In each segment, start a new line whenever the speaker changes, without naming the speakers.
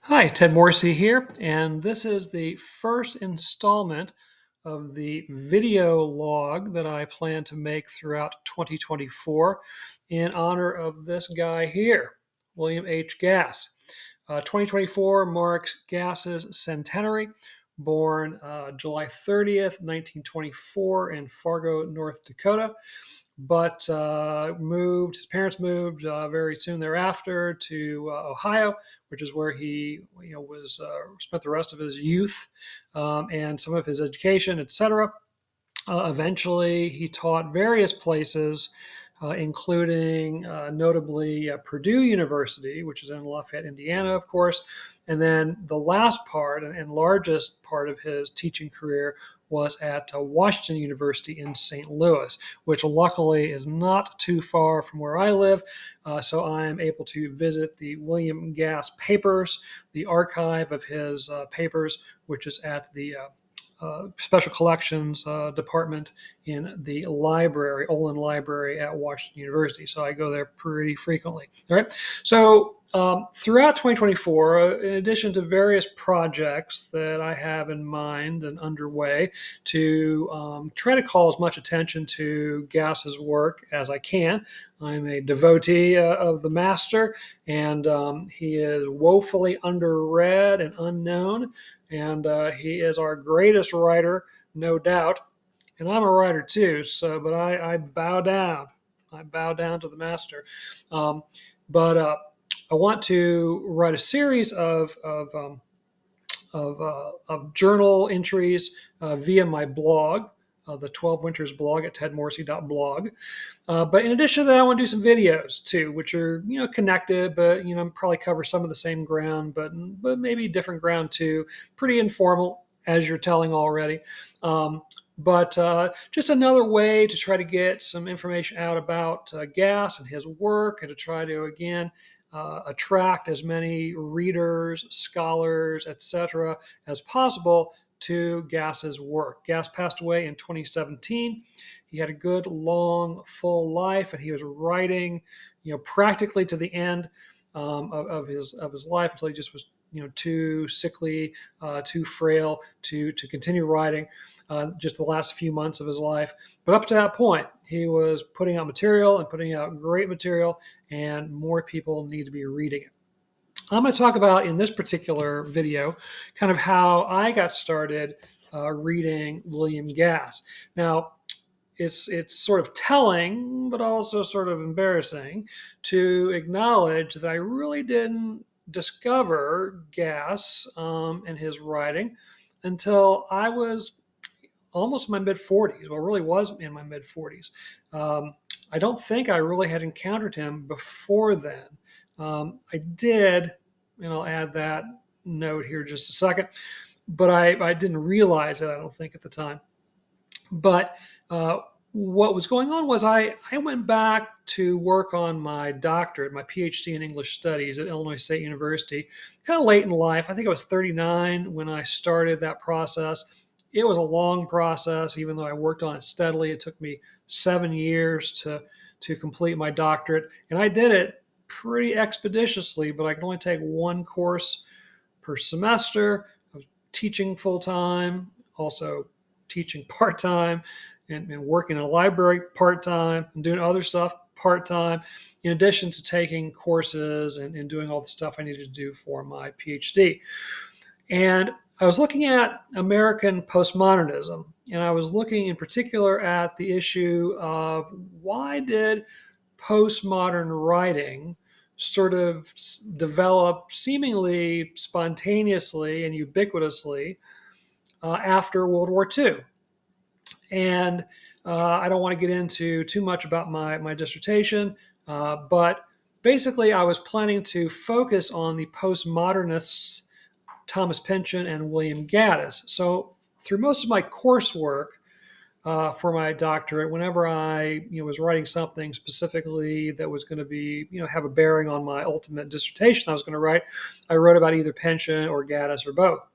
Hi, Ted Morrissey here, and this is the first installment of the video log that I plan to make throughout 2024 in honor of this guy here, William H. Gass. 2024 marks Gass's centenary, born July 30th, 1924 in Fargo, North Dakota, but his parents moved very soon thereafter to Ohio, which is where he was spent the rest of his youth and some of his education, etc. Eventually, he taught various places, including notably Purdue University, which is in Lafayette, Indiana, of course. And then the last part and largest part of his teaching career was at Washington University in St. Louis, which luckily is not too far from where I live. So I am able to visit the William Gass papers, the archive of his papers, which is at the Special Collections Department in the library, Olin Library at Washington University. So I go there pretty frequently. All right. So throughout 2024, in addition to various projects that I have in mind and underway to try to call as much attention to Gass's work as I can, I'm a devotee of the master, and he is woefully underread and unknown, and he is our greatest writer, no doubt. And I'm a writer too, but I bow down. I bow down to the master. But I want to write a series of journal entries via my blog, the 12 Winters blog at tedmorrissey.blog. But in addition to that, I want to do some videos too, which are connected, but probably cover some of the same ground, but maybe different ground too. Pretty informal, as you're telling already. But just another way to try to get some information out about Gass and his work, and to try to again attract as many readers, scholars, etc., as possible to Gass's work. Gass passed away in 2017. He had a good, long, full life, and he was writing, practically to the end of his life until he just was, too sickly, too frail to continue writing. Just the last few months of his life. But up to that point, he was putting out material and putting out great material, and more people need to be reading it. I'm going to talk about in this particular video kind of how I got started reading William Gass. Now, it's sort of telling, but also sort of embarrassing to acknowledge that I really didn't discover Gass and his writing until I was almost my mid 40s. Well, really was in my mid 40s. I don't think I really had encountered him before then. I did, and I'll add that note here just a second, but I didn't realize it, I don't think, at the time. But what was going on was I went back to work on my doctorate, my PhD in English Studies at Illinois State University, kind of late in life. I think I was 39 when I started that process. It was a long process, even though I worked on it steadily. It took me 7 years to complete my doctorate, and I did it pretty expeditiously, but I could only take one course per semester. I was teaching full-time, also teaching part-time, and working in a library part-time, and doing other stuff part-time, in addition to taking courses and doing all the stuff I needed to do for my PhD. And I was looking at American postmodernism, and I was looking in particular at the issue of why did postmodern writing sort of develop seemingly spontaneously and ubiquitously after World War II. And I don't want to get into too much about my dissertation, but basically I was planning to focus on the postmodernists Thomas Pynchon and William Gaddis. So through most of my coursework for my doctorate, whenever I was writing something specifically that was going to be have a bearing on my ultimate dissertation I was going to write, I wrote about either Pynchon or Gaddis or both.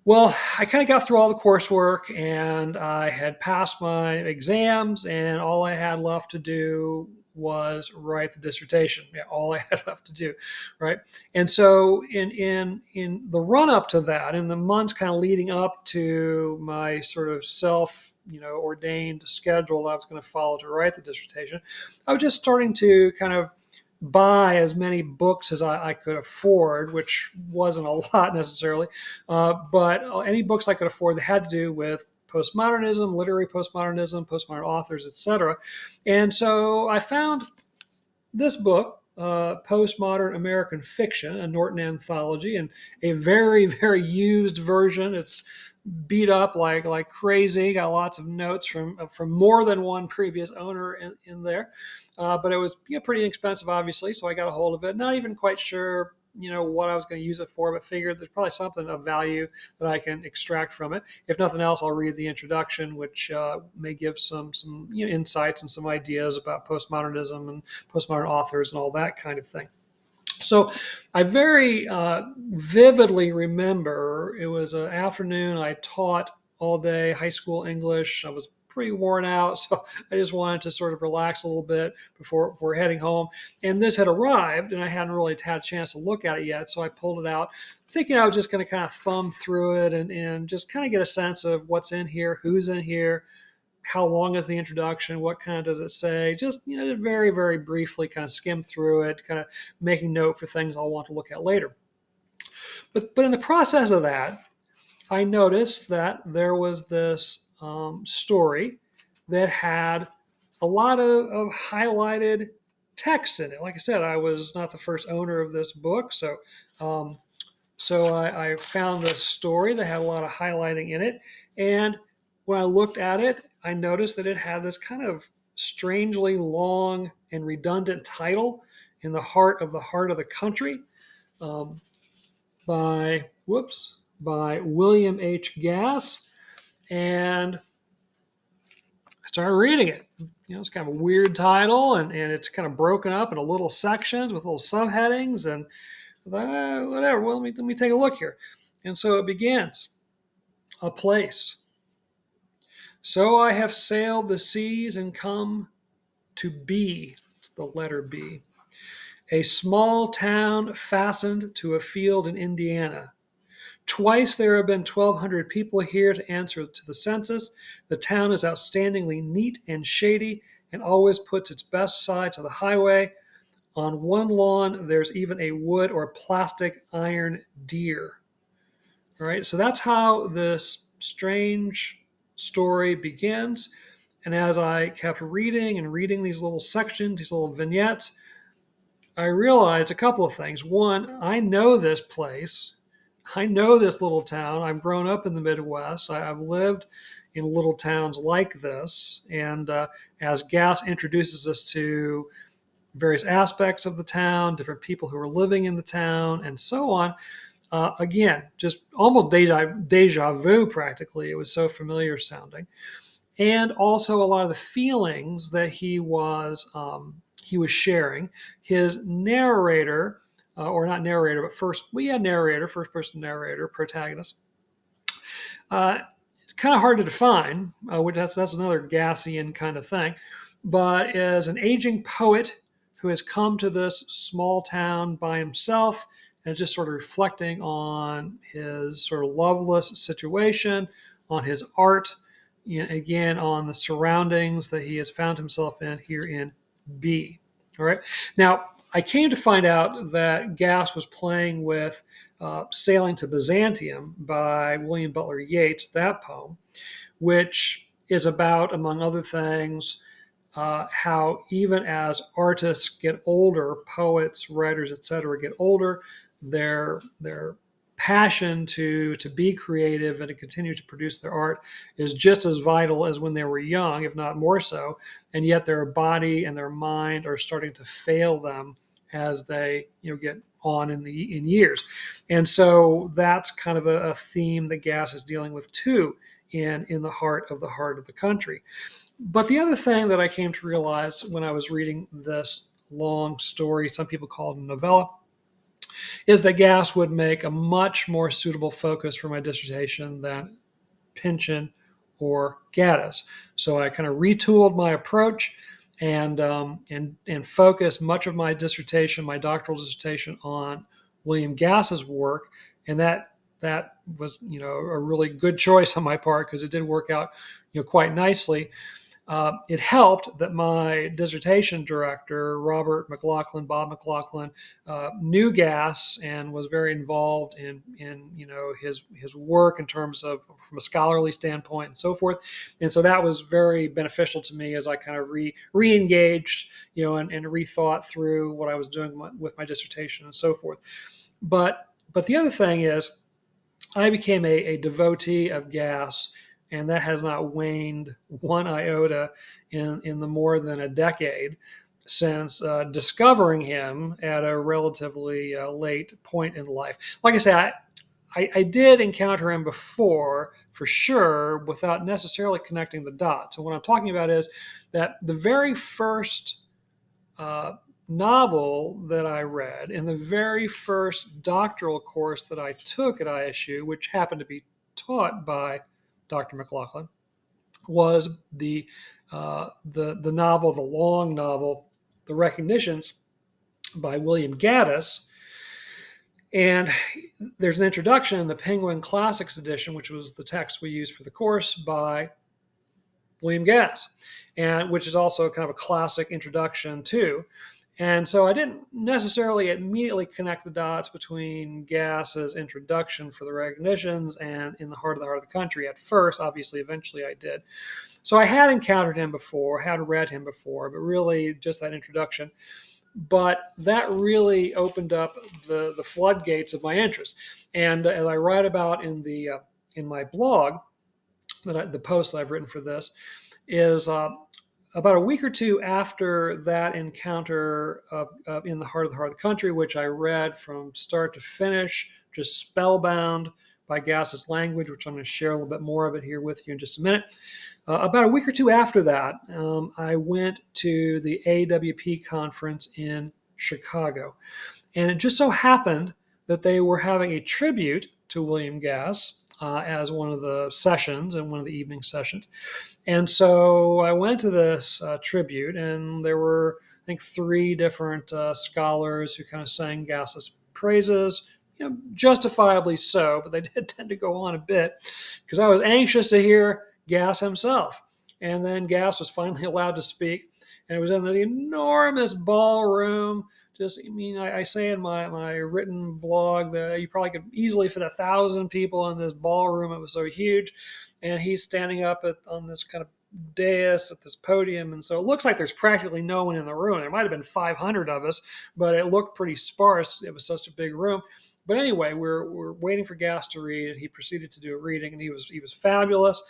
Well, I kind of got through all the coursework, and I had passed my exams, and all I had left to do was write the dissertation. Yeah, all I had left to do, right? And so in the run up to that, in the months kind of leading up to my sort of ordained schedule that I was going to follow to write the dissertation, I was just starting to kind of buy as many books as I could afford, which wasn't a lot necessarily, but any books I could afford that had to do with postmodernism, literary postmodernism, postmodern authors, etc. And so I found this book, Postmodern American Fiction, a Norton anthology, and a very, very used version. It's beat up like crazy. Got lots of notes from more than one previous owner in there, but it was pretty inexpensive, obviously. So I got a hold of it. Not even quite sure what I was going to use it for, but figured there's probably something of value that I can extract from it. If nothing else, I'll read the introduction, which may give some insights and some ideas about postmodernism and postmodern authors and all that kind of thing. So I very vividly remember it was an afternoon. I taught all day high school English. I was pretty worn out, so I just wanted to sort of relax a little bit before heading home. And this had arrived, and I hadn't really had a chance to look at it yet, so I pulled it out, thinking I was just going to kind of thumb through it and just kind of get a sense of what's in here, who's in here, how long is the introduction, what kind of does it say, just very, very briefly kind of skim through it, kind of making note for things I'll want to look at later. But in the process of that, I noticed that there was this story that had a lot of highlighted text in it. Like I said, I was not the first owner of this book, so I found this story that had a lot of highlighting in it. And when I looked at it, I noticed that it had this kind of strangely long and redundant title, In the Heart of the Country, by William H. Gass. And I started reading it. It's kind of a weird title, and it's kind of broken up into little sections with little subheadings, and whatever. Well, let me take a look here. And so it begins. A place. So I have sailed the seas and come to B, the letter B, a small town fastened to a field in Indiana. Twice there have been 1,200 people here to answer to the census. The town is outstandingly neat and shady and always puts its best side to the highway. On one lawn, there's even a wood or plastic iron deer. All right, so that's how this strange story begins. And as I kept reading and reading these little sections, these little vignettes, I realized a couple of things. One, I know this place. I know this little town. I've grown up in the Midwest. I've lived in little towns like this. And as Gass introduces us to various aspects of the town, different people who are living in the town, and so on, again, just almost deja vu practically. It was so familiar sounding. And also a lot of the feelings that he was sharing. His narrator, or not narrator, but first person narrator, protagonist. It's kind of hard to define, which that's another Gassian kind of thing. But as an aging poet who has come to this small town by himself and just sort of reflecting on his sort of loveless situation, on his art, again, on the surroundings that he has found himself in here in B. All right. Now, I came to find out that Gass was playing with Sailing to Byzantium by William Butler Yeats, that poem, which is about, among other things, how even as artists get older, poets, writers, etc., get older, their passion to be creative and to continue to produce their art is just as vital as when they were young, if not more so. And yet their body and their mind are starting to fail them as they get on in years. And so that's kind of a theme that Gass is dealing with too in the heart of the country. But the other thing that I came to realize when I was reading this long story, some people call it a novella, is that Gass would make a much more suitable focus for my dissertation than Pynchon or Gaddis. So I kind of retooled my approach and focused much of my dissertation, my doctoral dissertation, on William Gass's work, and that was a really good choice on my part because it did work out quite nicely. It helped that my dissertation director, Bob McLaughlin, knew Gass and was very involved in his work in terms of from a scholarly standpoint and so forth. And so that was very beneficial to me as I kind of re-engaged, and rethought through what I was doing with my dissertation and so forth. But the other thing is, I became a devotee of Gass, and that has not waned one iota in the more than a decade since discovering him at a relatively late point in life. Like I say, I did encounter him before, for sure, without necessarily connecting the dots. And what I'm talking about is that the very first novel that I read in the very first doctoral course that I took at ISU, which happened to be taught by Dr. McLaughlin, was the novel, the long novel, The Recognitions by William Gaddis. And there's an introduction in the Penguin Classics edition, which was the text we used for the course, by William Gass, and which is also kind of a classic introduction too. And so I didn't necessarily immediately connect the dots between Gass's introduction for the Recognitions and In the Heart of the Country at first. Obviously, eventually I did. So I had encountered him before, had read him before, but really just that introduction. But that really opened up the floodgates of my interest. And as I write about in my blog, the post that I've written for this is about a week or two after that encounter of In the Heart of the Country, which I read from start to finish, just spellbound by Gass's language, which I'm going to share a little bit more of it here with you in just a minute. About a week or two after that, I went to the AWP conference in Chicago. And it just so happened that they were having a tribute to William Gass as one of the sessions and one of the evening sessions. And so I went to this tribute, and there were, I think, 3 different scholars who kind of sang Gass's praises, justifiably so, but they did tend to go on a bit because I was anxious to hear Gass himself. And then Gass was finally allowed to speak, and it was in the enormous ballroom. I say in my written blog that you probably could easily fit 1,000 people in this ballroom. It was so huge. And he's standing up on this kind of dais at this podium. And so it looks like there's practically no one in the room. There might have been 500 of us, but it looked pretty sparse. It was such a big room. But anyway, we're waiting for Gass to read, and he proceeded to do a reading, and he was fabulous.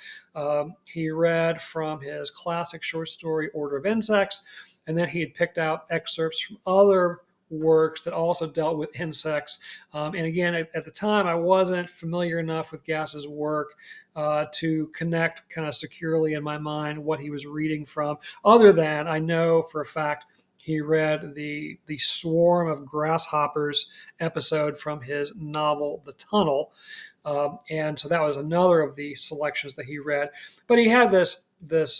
He read from his classic short story, Order of Insects, and then he had picked out excerpts from other works that also dealt with insects. And again, at the time, I wasn't familiar enough with Gass's work to connect kind of securely in my mind what he was reading from, other than I know for a fact he read the Swarm of Grasshoppers episode from his novel, The Tunnel. And so that was another of the selections that he read. But he had this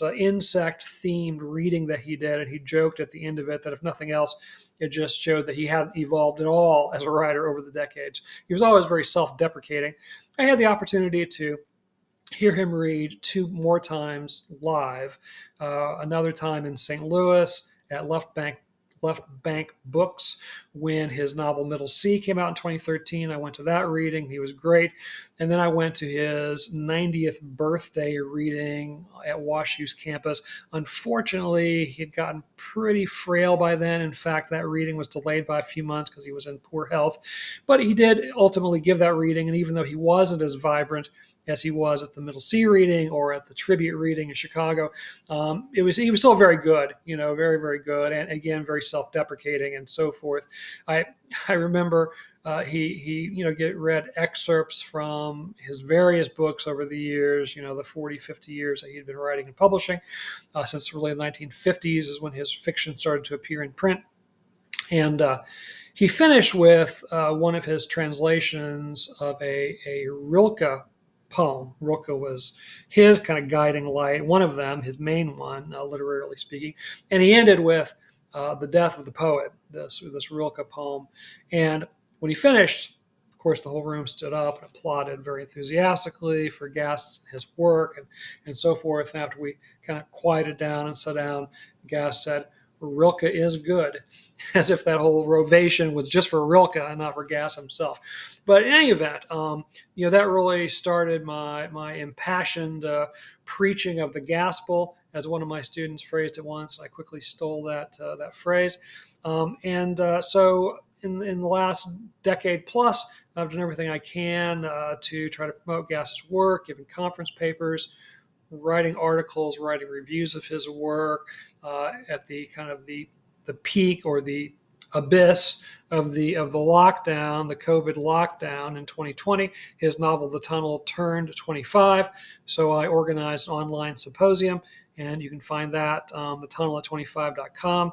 insect-themed reading that he did, and he joked at the end of it that if nothing else, it just showed that he hadn't evolved at all as a writer over the decades. He was always very self-deprecating. I had the opportunity to hear him read 2 more times live, another time in St. Louis at Left Bank Books when his novel Middle Sea came out in 2013. I went to that reading. He was great. And then I went to his 90th birthday reading at WashU's campus. Unfortunately, he'd gotten pretty frail by then. In fact, that reading was delayed by a few months because he was in poor health. But he did ultimately give that reading. And even though he wasn't as vibrant as he was at the Middle Sea reading or at the tribute reading in Chicago, he was still very good, very, very good. And again, very self-deprecating and so forth. I remember he read excerpts from his various books over the years, the 40, 50 years that he had been writing and publishing. Since really the 1950s is when his fiction started to appear in print. And he finished with one of his translations of a Rilke poem. Rilke was his kind of guiding light, one of them, his main one, literarily speaking. And he ended with The Death of the Poet, this Rilke poem. And when he finished, of course, the whole room stood up and applauded very enthusiastically for Gast's his work and so forth. And after we kind of quieted down and sat down, Gast said, Rilke is good, as if that whole ovation was just for Rilke and not for Gast himself. But in any event, that really started my impassioned preaching of the gospel, as one of my students phrased it once. I quickly stole that phrase, so in the last decade plus, I've done everything I can to try to promote Gast's work, giving conference papers, writing articles, writing reviews of his work at the kind of the peak or the abyss of the lockdown, the COVID lockdown in 2020. His novel The Tunnel turned 25, so I organized an online symposium, and you can find that thetunnelat25.com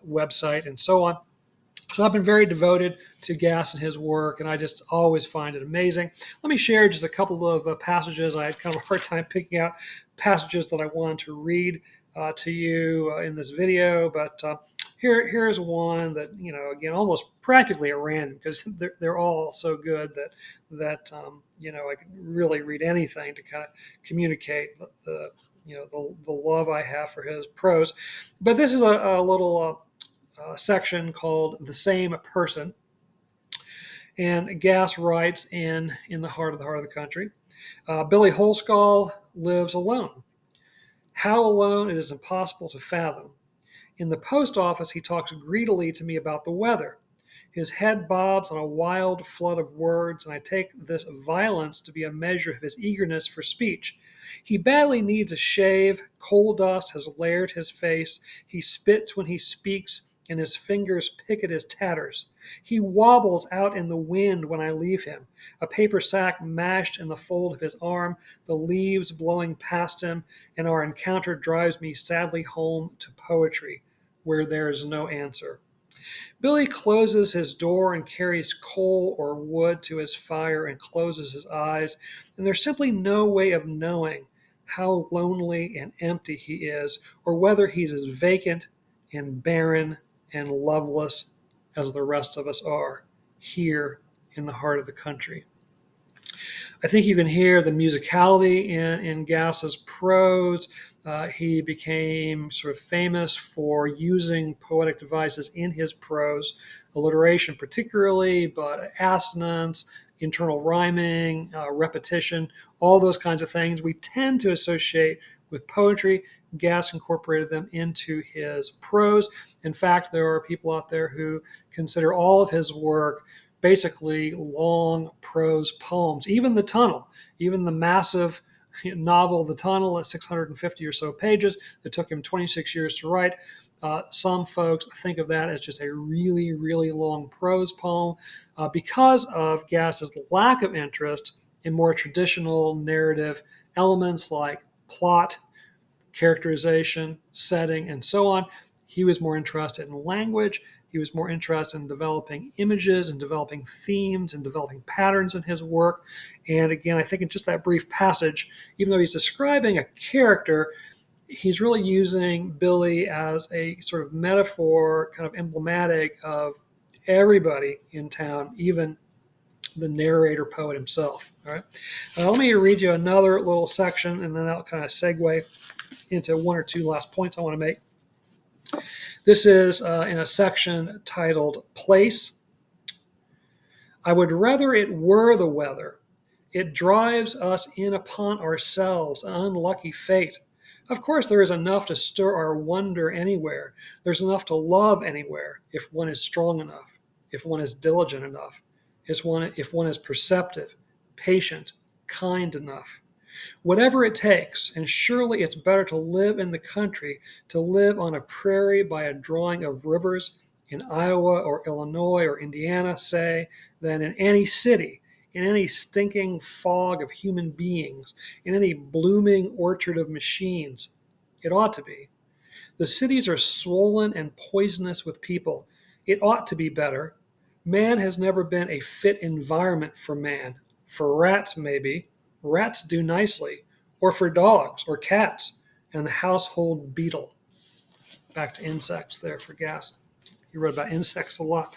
website and so on. So I've been very devoted to Gast and his work, and I just always find it amazing. Let me share just a couple of passages. I had kind of a hard time picking out passages that I wanted to read to you in this video, but here's one that, again, almost practically at random, because they're all so good that I can really read anything to kind of communicate the love I have for his prose. But this is a little section called The Same Person. And Gast writes in the heart of the country, Billy Holscall lives alone. How alone it is impossible to fathom. In the post office, he talks greedily to me about the weather. His head bobs on a wild flood of words, and I take this violence to be a measure of his eagerness for speech. He badly needs a shave. Coal dust has layered his face. He spits when he speaks, and his fingers pick at his tatters. He wobbles out in the wind when I leave him, a paper sack mashed in the fold of his arm, the leaves blowing past him, and our encounter drives me sadly home to poetry, where there is no answer. Billy closes his door and carries coal or wood to his fire and closes his eyes, and there's simply no way of knowing how lonely and empty he is, or whether he's as vacant and barren and loveless as the rest of us are here in the heart of the country. I think you can hear the musicality in Gast's prose. He became sort of famous for using poetic devices in his prose, alliteration particularly, but assonance, internal rhyming, repetition, all those kinds of things we tend to associate with poetry. Gast incorporated them into his prose. In fact, there are people out there who consider all of his work basically long prose poems. Even The Tunnel, even the massive novel The Tunnel at 650 or so pages that took him 26 years to write. Some folks think of that as just a really, really long prose poem because of Gast's lack of interest in more traditional narrative elements like plot, characterization, setting, and so on. He was more interested in language. He was more interested in developing images and developing themes and developing patterns in his work. And again, I think in just that brief passage, even though he's describing a character, he's really using Billy as a sort of metaphor, kind of emblematic of everybody in town, even the narrator poet himself. All right. Let me read you another little section, and then I'll kind of segue into one or two last points I want to make. This is in a section titled Place. I would rather it were the weather. It drives us in upon ourselves, an unlucky fate. Of course, there is enough to stir our wonder anywhere. There's enough to love anywhere if one is strong enough, if one is diligent enough, if one is perceptive, patient, kind enough. Whatever it takes, and surely it's better to live in the country, to live on a prairie by a drawing of rivers in Iowa or Illinois or Indiana, say, than in any city, in any stinking fog of human beings, in any blooming orchard of machines. It ought to be. The cities are swollen and poisonous with people. It ought to be better. Man has never been a fit environment for man. For rats, maybe. rats do nicely, or for dogs or cats, and the household beetle. Back to insects there for gas. He wrote about insects a lot.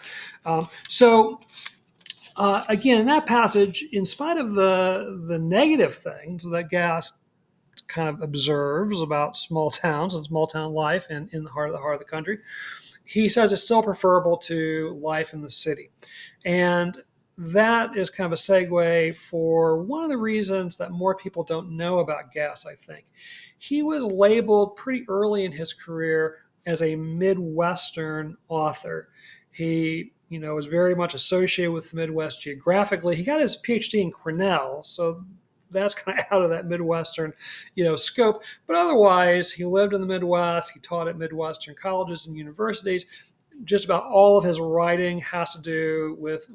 Again, in that passage, in spite of the negative things that Gas kind of observes about small towns and small town life and in the heart of the country, he says it's still preferable to life in the city. And that is kind of a segue for one of the reasons that more people don't know about Gas, I think. He was labeled pretty early in his career as a Midwestern author. He was very much associated with the Midwest geographically. He got his PhD in Cornell, so that's kind of out of that Midwestern, scope. But otherwise, he lived in the Midwest. He taught at Midwestern colleges and universities. Just about all of his writing has to do with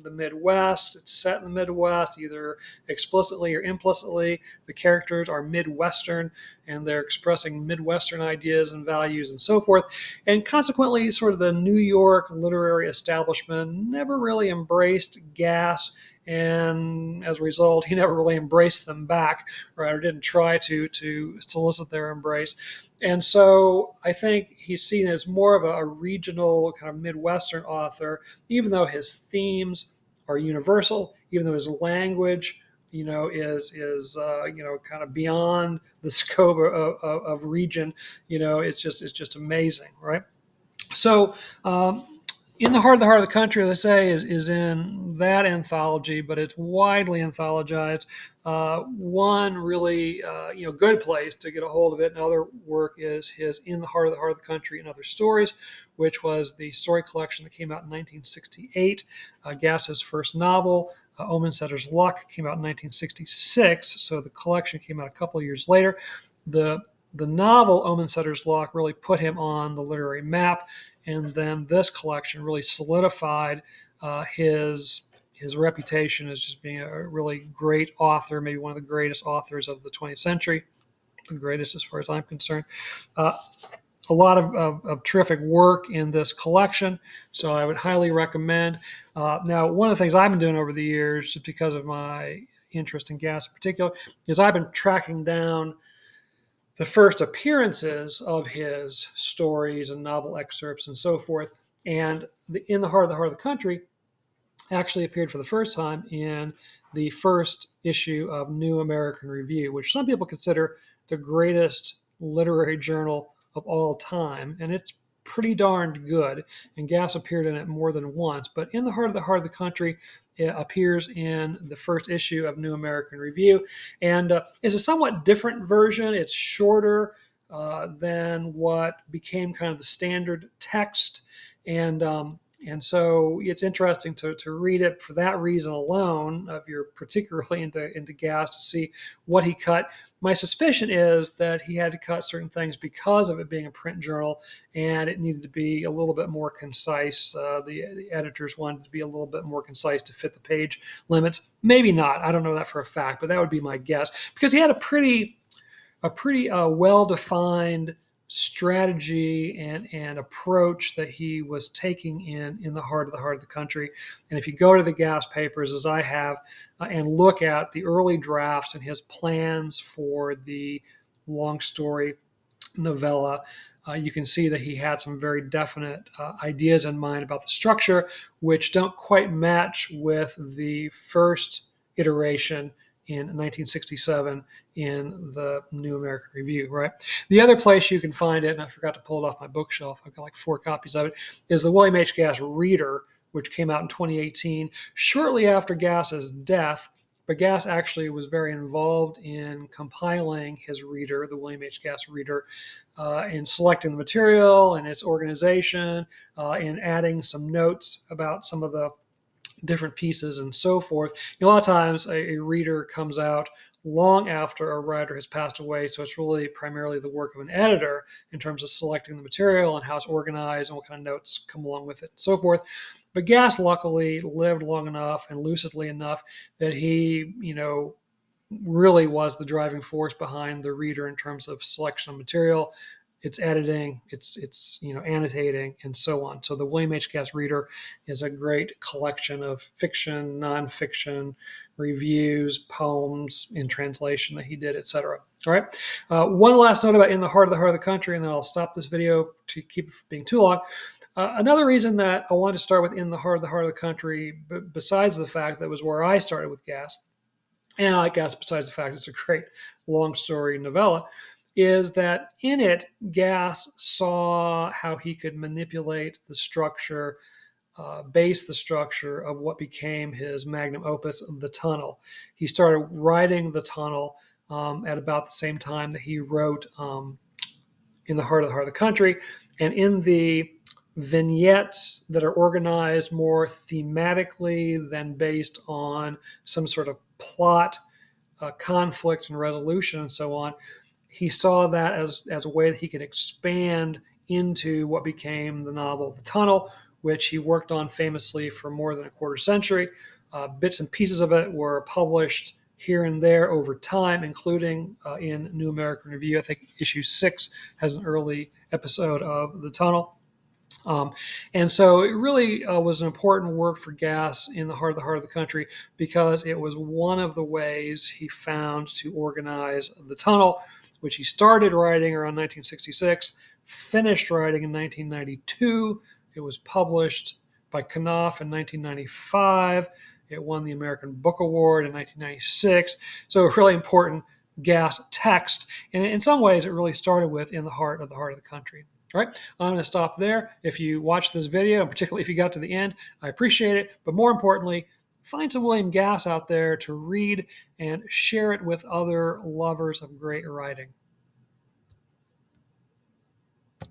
the Midwest. It's set in the Midwest, either explicitly or implicitly. The characters are Midwestern, and they're expressing Midwestern ideas and values and so forth. And consequently, sort of the New York literary establishment never really embraced Gas, and as a result, he never really embraced them back, or didn't try to solicit their embrace. And so I think he's seen as more of a regional kind of Midwestern author, even though his themes are universal, even though his language, is kind of beyond the scope of region. It's just amazing, right? So in the heart of the country, let's say, is in that anthology, but it's widely anthologized. One really good place to get a hold of it and other work is his In the Heart of the Country and Other Stories, which was the story collection that came out in 1968. Gass's first novel, Omensetter's Luck, came out in 1966, so the collection came out a couple of years later. The novel Omensetter's Luck really put him on the literary map, and then this collection really solidified his reputation as just being a really great author, maybe one of the greatest authors of the 20th century, the greatest as far as I'm concerned. A lot of terrific work in this collection, so I would highly recommend. Now, one of the things I've been doing over the years, just because of my interest in Gas in particular, is I've been tracking down the first appearances of his stories and novel excerpts and so forth. And In the Heart of the Country actually appeared for the first time in the first issue of New American Review, which some people consider the greatest literary journal of all time. And it's pretty darned good. And Gass appeared in it more than once. But In the Heart of the Country, it appears in the first issue of New American Review, and is a somewhat different version. It's shorter than what became kind of the standard text, and so it's interesting to read it for that reason alone, if you're particularly into Gass, to see what he cut. My suspicion is that he had to cut certain things because of it being a print journal, and it needed to be a little bit more concise. The editors wanted to be a little bit more concise to fit the page limits. Maybe not. I don't know that for a fact, but that would be my guess, because he had a pretty well-defined strategy and approach that he was taking in the heart of the country. And if you go to the Gass papers, as I have, and look at the early drafts and his plans for the long story novella, you can see that he had some very definite ideas in mind about the structure, which don't quite match with the first iteration in 1967 in the New American Review, right? The other place you can find it, and I forgot to pull it off my bookshelf, I've got like 4 copies of it, is the William H. Gass Reader, which came out in 2018, shortly after Gass's death. But Gass actually was very involved in compiling his reader, the William H. Gass Reader, in selecting the material and its organization, and adding some notes about some of the different pieces and so forth. A lot of times a reader comes out long after a writer has passed away, so it's really primarily the work of an editor in terms of selecting the material and how it's organized and what kind of notes come along with it and so forth. But Gass luckily lived long enough and lucidly enough that he, really was the driving force behind the reader in terms of selection of material, it's editing, it's annotating, and so on. So the William H. Gass Reader is a great collection of fiction, nonfiction, reviews, poems in translation that he did, etc. All right. One last note about In the Heart of the Country, and then I'll stop this video to keep it from being too long. Another reason that I wanted to start with In the Heart of the Country, besides the fact that it was where I started with Gass, and I like Gass besides the fact it's a great long story novella, is that in it, Gass saw how he could manipulate the structure, base the structure of what became his magnum opus, The Tunnel. He started writing The Tunnel at about the same time that he wrote In the Heart of the Country. And in the vignettes that are organized more thematically than based on some sort of plot, conflict and resolution and so on, he saw that as a way that he could expand into what became the novel The Tunnel, which he worked on famously for more than a quarter century. Bits and pieces of it were published here and there over time, including in New American Review. I think issue 6 has an early episode of The Tunnel. And so it really was an important work for Gass in the Heart of the Country, because it was one of the ways he found to organize The Tunnel, which he started writing around 1966, finished writing in 1992. It was published by Knopf in 1995. It won the American Book Award in 1996. So a really important Gass text. And in some ways, it really started with In the Heart of the Country. All right, I'm going to stop there. If you watched this video, and particularly if you got to the end, I appreciate it. But more importantly, find some William Gass out there to read and share it with other lovers of great writing.